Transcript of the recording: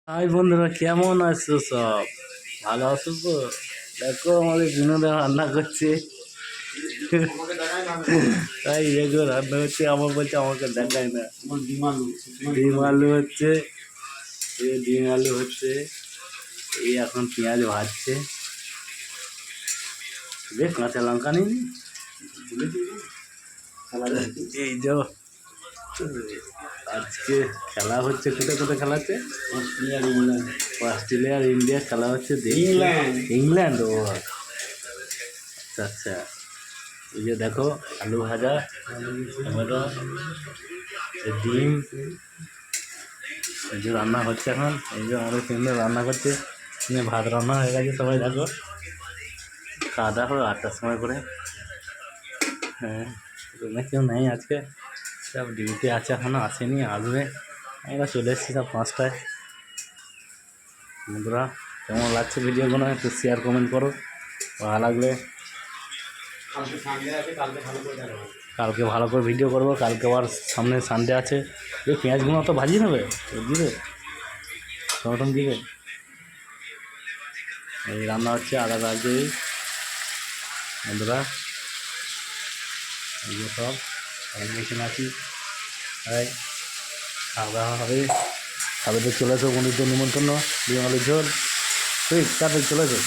High বন্ধুরা, কেমন আছো সব? ভালো আছো তো? দেখো আমাদের বিনোদন রান্না করছে। তাই দেখো রান্না হচ্ছে, আমার বলছে আমাকে দেখায় না। ডিম আলু হচ্ছে, ডিম আলু হচ্ছে। এই এখন পেঁয়াজ ভাজছে। বেশ কাঁচা লঙ্কা নিই। এই যে আজকে খেলা হচ্ছে, কোথায় কোথায় খেলা হচ্ছে? অস্ট্রেলিয়া আর ইন্ডিয়া খেলা হচ্ছে। ইংল্যান্ড। ও আচ্ছা আচ্ছা। এই যে দেখো আলু ভাজা, টমেটো, ডিম, এই যে রান্না হচ্ছে এখন। এই যে আমাদের তিনজন রান্না করছে। ভাত রান্না হয়ে গেছে, সবাই দেখো খাওয়া দাওয়া হবে 8টার সময় করে। হ্যাঁ, রুমে কেউ নেই আজকে, সব ডিউটি আছে, এখনও আসেনি, আসবে। আমরা চলে এসেছি সব 5টায়। বন্ধুরা, কেমন লাগছে ভিডিওগুলো একটু শেয়ার কমেন্ট করো। ভালো লাগলে কালকে ভালো করে ভিডিও করবো। কালকে আবার সামনে সানডে আছে। এই পেঁয়াজগুলো তো ভাজিয়ে নেবে, দিবে টমেটম দিবে। এই রান্না হচ্ছে আদা রাখবে। বন্ধুরা, এগুলো সব মেশিন আছি। তাই খাওয়া দাওয়া হবে। খাবারদের চলে আসো, বন্ধুদের নিমন্ত্রণ, ডিম আলুর ঝোল। ঠিক তাড়াতাড়ি চলে আসো।